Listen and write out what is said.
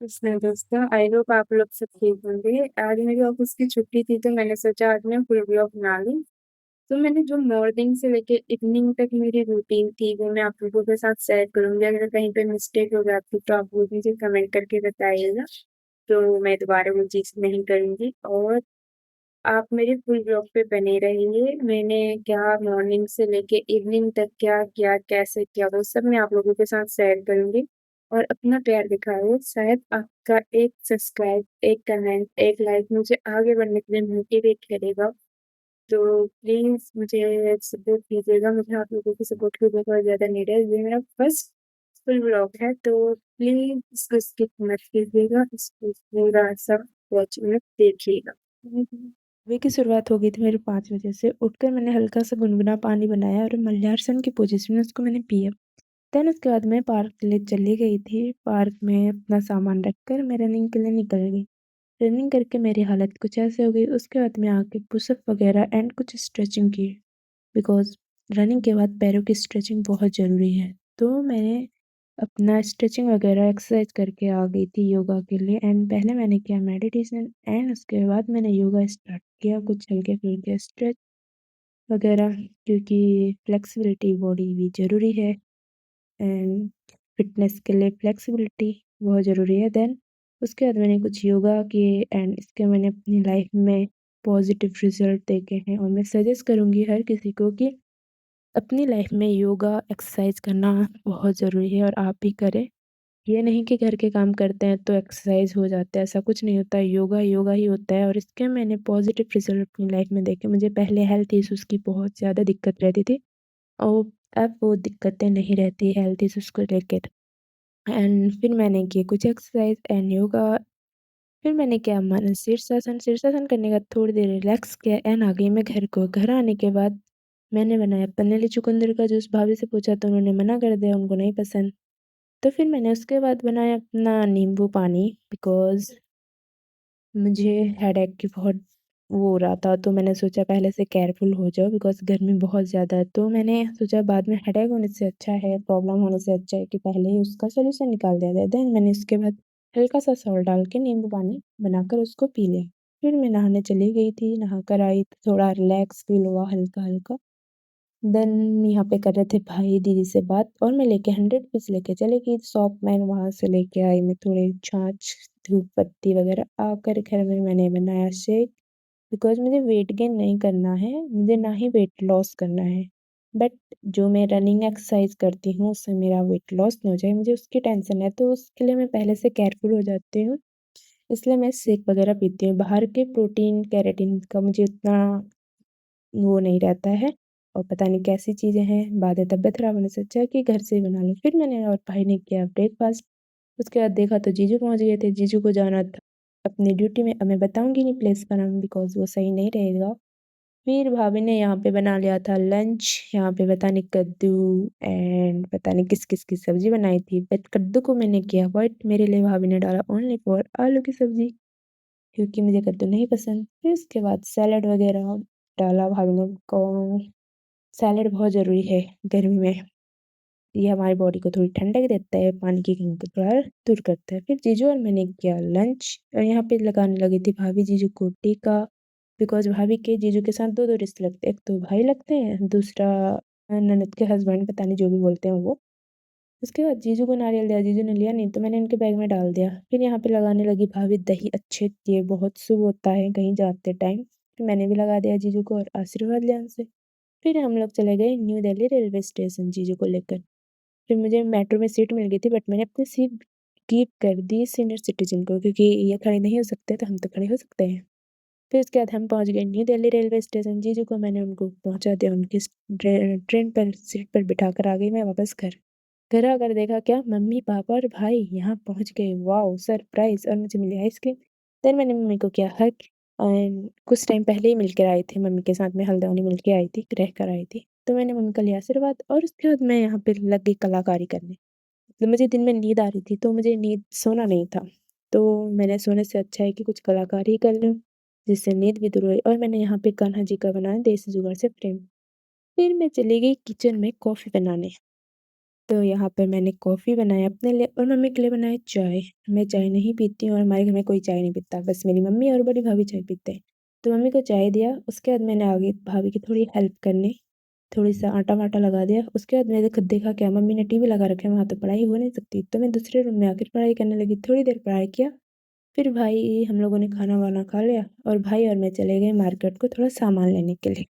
इसमें दोस्तों I hope आप लोग सब ठीक होंगे। आज मेरी ऑफिस की छुट्टी थी तो मैंने सोचा आज मैं फुल व्लॉग बना लूँ। तो मैंने जो मॉर्निंग से लेके इवनिंग तक मेरी रूटीन थी वो मैं आप लोगों के साथ शेयर करूँगी। अगर कहीं पे मिस्टेक हो जाती तो आप वो मुझे कमेंट करके बताइएगा, तो मैं दोबारा वो चीज़ नहीं करूँगी। और आप मेरे फुल व्लॉग पे बने रहिए। मैंने क्या मॉर्निंग से लेके इवनिंग तक क्या किया, कैसे किया, वो सब मैं आप लोगों के साथ शेयर करूँगी। और अपना प्यार दिखाओ, शायद आपका एक सब्सक्राइब, एक कमेंट, एक लाइक मुझे आगे बढ़ने के लिए मोटिवेट करेगा। तो प्लीज़ मुझे सपोर्ट कीजिएगा, मुझे आप लोगों की सपोर्ट की बहुत ज़्यादा नीड है। ये मेरा फर्स्ट फुल व्लॉग है तो प्लीज़ इसको स्किप मत कीजिएगा, इसको पूरा सब वॉच में देखिएगा। सुबह की शुरुआत हो गई थी मेरे 5 बजे से। उठकर मैंने हल्का सा गुनगुना पानी बनाया और मल्यार्सन की पोजीशन में उसको मैंने पिया। देन उसके बाद मैं पार्क के लिए चली गई थी। पार्क में अपना सामान रखकर मैं रनिंग के लिए निकल गई। रनिंग करके मेरी हालत कुछ ऐसे हो गई। उसके बाद मैं आके पुशअप वगैरह एंड कुछ स्ट्रेचिंग की, बिकॉज़ रनिंग के बाद पैरों की स्ट्रेचिंग बहुत ज़रूरी है। तो मैंने अपना स्ट्रेचिंग वगैरह एक्सरसाइज करके आ गई थी योगा के लिए। एंड पहले मैंने किया मेडिटेशन एंड उसके बाद मैंने योगा स्टार्ट किया, कुछ हल्के-फुल्के स्ट्रेच वगैरह, क्योंकि फ्लेक्सिबिलिटी बॉडी भी ज़रूरी है एंड फिटनेस के लिए फ्लेक्सिबिलिटी बहुत ज़रूरी है। देन उसके बाद मैंने कुछ योगा किए एंड इसके मैंने अपनी लाइफ में पॉजिटिव रिजल्ट देखे हैं और मैं सजेस्ट करूँगी हर किसी को कि अपनी लाइफ में योगा एक्सरसाइज करना बहुत ज़रूरी है और आप भी करें। ये नहीं कि घर के काम करते हैं तो एक्सरसाइज हो जाता है, ऐसा कुछ नहीं होता है। योगा योगा ही होता है और इसके मैंने पॉजिटिव रिजल्ट अपनी लाइफ में देखे। मुझे पहले हेल्थ इश्यूज़ की बहुत ज़्यादा दिक्कत रहती थी और अब वो दिक्कतें नहीं रहती हेल्थ इश्यूज़ को लेकर। एंड फिर मैंने किए कुछ एक्सरसाइज एंड योगा। फिर मैंने क्या माना शीर्षासन। शीर्षासन करने के बाद थोड़ी देर रिलैक्स किया एंड आ गई मैं घर को। घर आने के बाद मैंने बनाया पन्नेली चुकंदर का जूस। भाभी से पूछा तो उन्होंने मना कर दिया, उनको नहीं पसंद। तो फिर मैंने उसके बाद बनाया अपना नींबू पानी, बिकॉज़ मुझे हेडेक की बहुत वो हो रहा था, तो मैंने सोचा पहले से केयरफुल हो जाओ, बिकॉज़ गर्मी बहुत ज़्यादा है। तो मैंने सोचा बाद में हेडेक होने से अच्छा है, प्रॉब्लम होने से अच्छा है कि पहले ही उसका सॉल्यूशन निकाल दिया जाए। देन मैंने उसके बाद हल्का-सा सॉल्ट डाल के नींबू पानी बनाकर उसको पी लिया। फिर मैं नहाने चली गई थी, नहाकर आई तो थोड़ा रिलैक्स फ़ील हुआ हल्का-हल्का। देन यहाँ पे कर रहे थे भाई दीदी से बात और मैं लेके 100 पीस लेके चली गई शॉप में। वहाँ से लेके आई मैं थोड़े छाछ, धूप पत्ती वगैरह। आकर घर में मैंने बनाया शेक, बिकॉज़ मुझे वेट गेन नहीं करना है, मुझे ना ही वेट लॉस करना है। बट जो मैं रनिंग एक्सरसाइज करती हूँ उससे मेरा वेट लॉस ना हो जाए, मुझे उसकी टेंशन है, तो उसके लिए मैं पहले से केयरफुल हो जाती हूँ। इसलिए मैं शेक वगैरह पीती हूँ। बाहर के प्रोटीन, केराटिन का मुझे उतना वो नहीं रहता है और पता नहीं कैसी चीज़ें हैं, बाद में तबीयत खराब होने से अच्छा है कि घर से ही बना लो। फिर मैंने और भाई ने किया ब्रेकफ़ास्ट। उसके बाद देखा तो जीजू पहुँच गए थे। जीजू को जाना था अपनी ड्यूटी में। अब मैं बताऊँगी नहीं प्लेस का नाम, बिकॉज़ वो सही नहीं रहेगा। फिर भाभी ने यहाँ पे बना लिया था लंच। यहाँ पे पता नहीं कद्दू एंड पता नहीं किस-किस की सब्ज़ी बनाई थी, बट कद्दू को मैंने किया अवॉइड। मेरे लिए भाभी ने डाला ओनली फॉर आलू की सब्ज़ी, क्योंकि मुझे कद्दू नहीं पसंद। फिर उसके बाद सैलेड वगैरह डाला भाभी ने को। सैलेड बहुत ज़रूरी है गर्मी में। ये हमारी बॉडी को थोड़ी ठंडक देता है, पानी की कमी को थोड़ा दूर करता है। फिर जीजू और मैंने किया लंच और यहाँ पे लगाने लगी थी भाभी जीजू को टीका, बिकॉज़ भाभी के जीजू के साथ 2-2 रिश्ते लगते हैं। एक तो भाई लगते हैं, दूसरा ननद के हस्बैंड, पता नहीं जो भी बोलते हैं वो। उसके बाद जीजू को नारियल दिया, जीजू ने लिया नहीं तो मैंने उनके बैग में डाल दिया। फिर यहाँ पे लगाने लगी भाभी दही। अच्छे, ये बहुत शुभ होता है कहीं जाते टाइम। फिर मैंने भी लगा दिया जीजू को और आशीर्वाद लिया उनसे। फिर हम लोग चले गए न्यू दिल्ली रेलवे स्टेशन जीजू को लेकर। फिर मुझे मेट्रो में सीट मिल गई थी, बट मैंने अपनी सीट गिव कर दी सीनियर सिटीज़न को, क्योंकि ये खड़े नहीं हो सकते तो हम तो खड़े हो सकते हैं। फिर उसके बाद हम पहुँच गए न्यू दिल्ली रेलवे स्टेशन। जीजू को मैंने उनको पहुँचा दिया, उनकी ट्रेन पर सीट पर बिठाकर आ गई मैं वापस घर। घर आकर देखा क्या मम्मी, पापा और भाई यहाँ पहुँच गए। वॉव! सरप्राइज़। और मुझे मिली आइसक्रीम। देन मैंने मम्मी को किया हग एंड कुछ टाइम पहले ही मिलकर आए थे मम्मी के साथ, मैं हल्द्वानी मिल के आई थी, रहकर आई थी। तो मैंने मम्मी का लिया आशीर्वाद और उसके बाद मैं यहाँ पे लग गई कलाकारी करने। मतलब मुझे दिन में नींद आ रही थी तो मुझे नींद सोना नहीं था। तो मैंने सोने से अच्छा है कि कुछ कलाकारी ही कर लूँ, जिससे नींद भी दूर हुई। और मैंने यहाँ पे कान्हा जी का बनाया देसी जुगाड़ से फ्रेम। फिर मैं चली गई किचन में कॉफ़ी बनाने। तो यहाँ पर मैंने कॉफ़ी बनाया अपने लिए और मम्मी के लिए बनाया चाय। मैं चाय नहीं पीती हूँ और हमारे घर में कोई चाय नहीं पीता, बस मेरी मम्मी और बड़ी भाभी चाय पीते हैं। तो मम्मी को चाय दिया, उसके बाद मैंने आ गई भाभी की थोड़ी हेल्प करने, थोड़ी-सा आटा-वाटा लगा दिया। उसके बाद मैंने खुद देखा क्या मम्मी ने टीवी लगा रखा है, वहाँ तो पढ़ाई हो नहीं सकती, तो मैं दूसरे रूम में आकर पढ़ाई करने लगी। थोड़ी देर पढ़ाई किया, फिर भाई हम लोगों ने खाना-वाना खा लिया और भाई और मैं चले गए मार्केट को थोड़ा सामान लेने के लिए।